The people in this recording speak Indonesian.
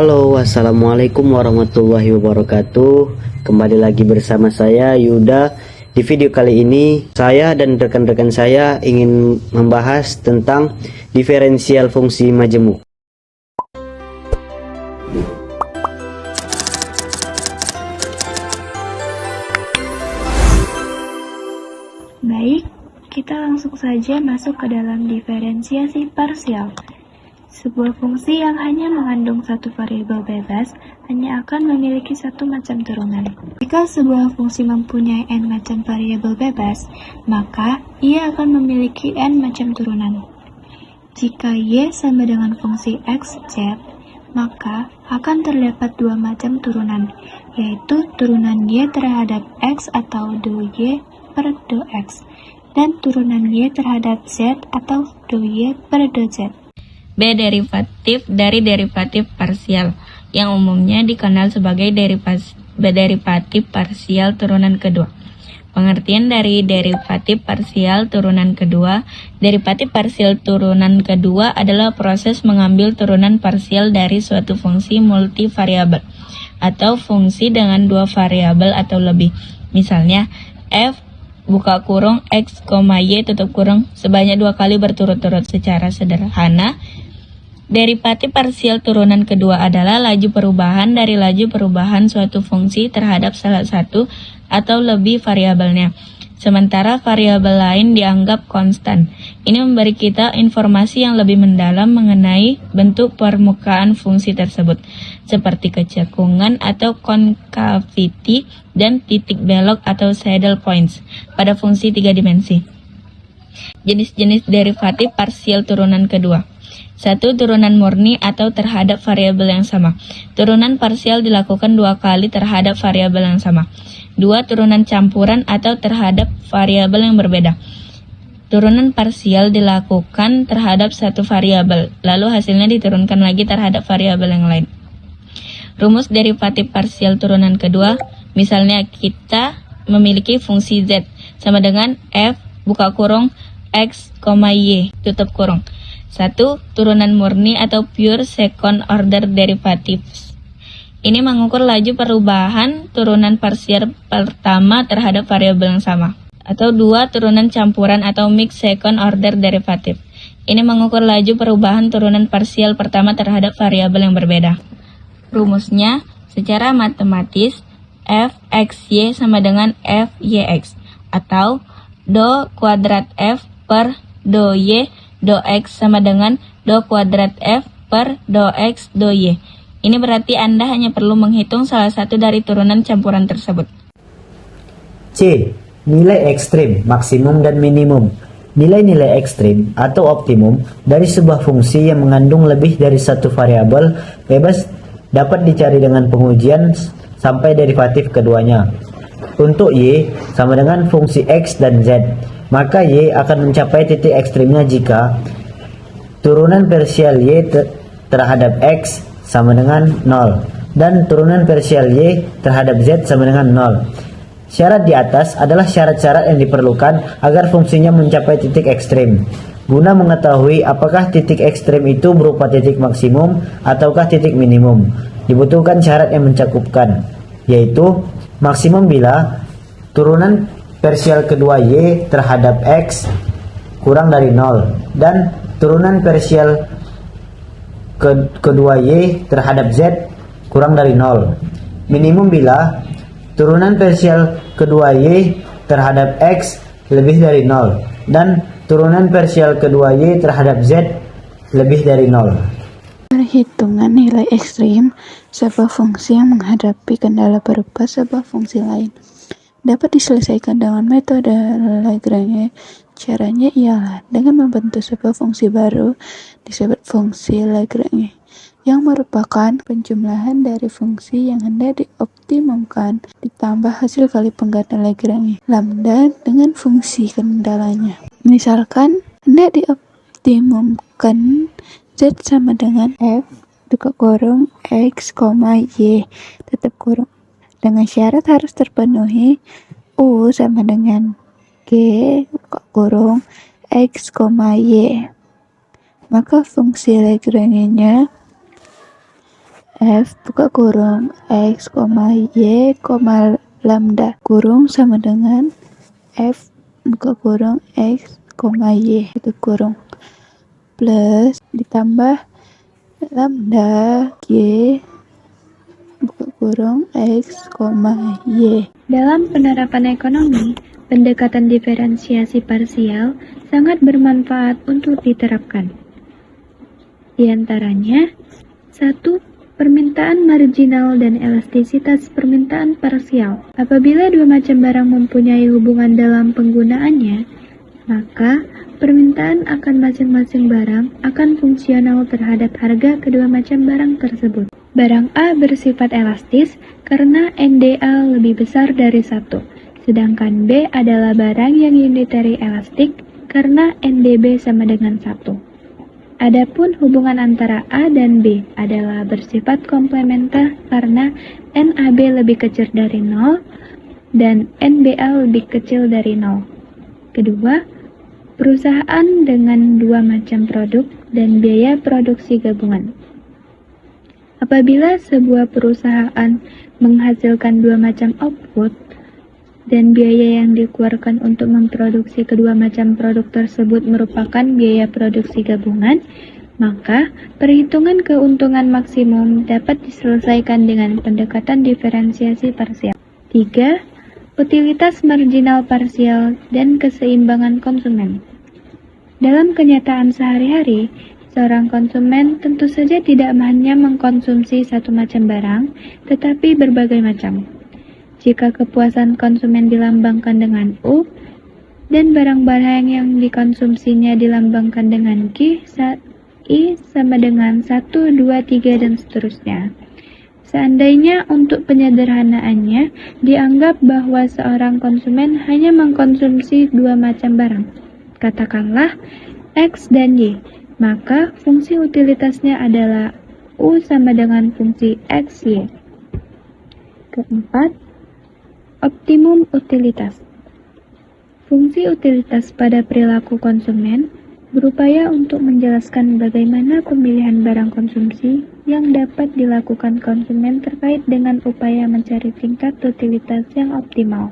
Halo, assalamualaikum warahmatullahi wabarakatuh. Kembali lagi bersama saya Yuda. Di video kali ini saya dan rekan-rekan saya ingin membahas tentang diferensial fungsi majemuk. Baik, kita langsung saja masuk ke dalam diferensiasi parsial. Sebuah fungsi yang hanya mengandung satu variabel bebas hanya akan memiliki satu macam turunan. Jika sebuah fungsi mempunyai n macam variabel bebas, maka ia akan memiliki n macam turunan. Jika y sama dengan fungsi x, z, maka akan terdapat dua macam turunan, yaitu turunan y terhadap x atau do y per do x, dan turunan y terhadap z atau do y per do z. B. Derivatif dari derivatif parsial, yang umumnya dikenal sebagai derivatif parsial turunan kedua. Pengertian dari derivatif parsial turunan kedua. Derivatif parsial turunan kedua adalah proses mengambil turunan parsial dari suatu fungsi multivariabel atau fungsi dengan dua variabel atau lebih. Misalnya, f buka kurung x, y tutup kurung sebanyak dua kali berturut-turut. Secara sederhana, derivatif parsial turunan kedua adalah laju perubahan dari laju perubahan suatu fungsi terhadap salah satu atau lebih variabelnya, sementara variabel lain dianggap konstan. Ini memberi kita informasi yang lebih mendalam mengenai bentuk permukaan fungsi tersebut, seperti kecekungan atau concavity dan titik belok atau saddle points pada fungsi tiga dimensi. Jenis-jenis derivatif parsial turunan kedua. 1. Turunan murni atau terhadap variabel yang sama. Turunan parsial dilakukan dua kali terhadap variabel yang sama. 2. Turunan campuran atau terhadap variabel yang berbeda. Turunan parsial dilakukan terhadap satu variabel, lalu hasilnya diturunkan lagi terhadap variabel yang lain. Rumus derivatif parsial turunan kedua, misalnya kita memiliki fungsi z sama dengan f buka kurung x, y tutup kurung. 1. Turunan murni atau pure second order derivatives. Ini mengukur laju perubahan turunan parsial pertama terhadap variabel yang sama. Atau 2. Turunan campuran atau mixed second order derivative. Ini mengukur laju perubahan turunan parsial pertama terhadap variabel yang berbeda. Rumusnya, secara matematis, fxy sama dengan fyx, atau do kuadrat f per do y do x sama dengan do kuadrat f per do x do y. Ini berarti Anda hanya perlu menghitung salah satu dari turunan campuran tersebut. C. Nilai ekstrim, maksimum dan minimum. Nilai-nilai ekstrim atau optimum dari sebuah fungsi yang mengandung lebih dari satu variabel bebas dapat dicari dengan pengujian sampai derivatif keduanya. Untuk y sama dengan fungsi x dan z, maka y akan mencapai titik ekstrimnya jika turunan parsial y terhadap x sama dengan 0 dan turunan parsial y terhadap z sama dengan 0. Syarat di atas adalah syarat-syarat yang diperlukan agar fungsinya mencapai titik ekstrim. Guna mengetahui apakah titik ekstrim itu berupa titik maksimum ataukah titik minimum, dibutuhkan syarat yang mencukupkan, yaitu maksimum bila turunan parsial kedua y terhadap x kurang dari 0 dan turunan parsial kedua y terhadap z kurang dari 0. Minimum bila turunan parsial kedua y terhadap x lebih dari 0 dan turunan parsial kedua y terhadap z lebih dari 0. Perhitungan nilai ekstrim sebuah fungsi yang menghadapi kendala berupa sebuah fungsi lain dapat diselesaikan dengan metode Lagrange. Caranya ialah dengan membentuk sebuah fungsi baru disebut fungsi Lagrange, yang merupakan penjumlahan dari fungsi yang hendak dioptimumkan ditambah hasil kali pengganda Lagrange lambda dengan fungsi kendalanya. Misalkan hendak dioptimumkan z sama dengan f buka kurung x, y tutup kurung, dengan syarat harus terpenuhi U sama dengan G buka kurung X, Y. Maka fungsi Lagrange-nya F buka kurung X, Y, lambda kurung sama dengan F buka kurung X, Y tutup kurung plus ditambah lambda Y buka kurung X, Y. Dalam penerapan ekonomi, pendekatan diferensiasi parsial sangat bermanfaat untuk diterapkan. Di antaranya, 1. Permintaan marginal dan elastisitas permintaan parsial. Apabila dua macam barang mempunyai hubungan dalam penggunaannya, maka permintaan akan masing-masing barang akan fungsional terhadap harga kedua macam barang tersebut. Barang A bersifat elastis karena NDA lebih besar dari 1, sedangkan B adalah barang yang unitary elastik karena NDB sama dengan 1. Adapun hubungan antara A dan B adalah bersifat komplementer karena NAB lebih kecil dari 0 dan NBA lebih kecil dari 0. Kedua, perusahaan dengan dua macam produk dan biaya produksi gabungan. Apabila sebuah perusahaan menghasilkan dua macam output dan biaya yang dikeluarkan untuk memproduksi kedua macam produk tersebut merupakan biaya produksi gabungan, maka perhitungan keuntungan maksimum dapat diselesaikan dengan pendekatan diferensiasi parsial. 3. Utilitas marginal parsial dan keseimbangan konsumen. Dalam kenyataan sehari-hari, seorang konsumen tentu saja tidak hanya mengkonsumsi satu macam barang, tetapi berbagai macam. Jika kepuasan konsumen dilambangkan dengan U, dan barang-barang yang dikonsumsinya dilambangkan dengan Q, I sama dengan 1, 2, 3, dan seterusnya. Seandainya untuk penyederhanaannya, dianggap bahwa seorang konsumen hanya mengkonsumsi dua macam barang, katakanlah X dan Y, maka fungsi utilitasnya adalah U sama dengan fungsi X, Y. Keempat, optimum utilitas. Fungsi utilitas pada perilaku konsumen berupaya untuk menjelaskan bagaimana pemilihan barang konsumsi yang dapat dilakukan konsumen terkait dengan upaya mencari tingkat utilitas yang optimal.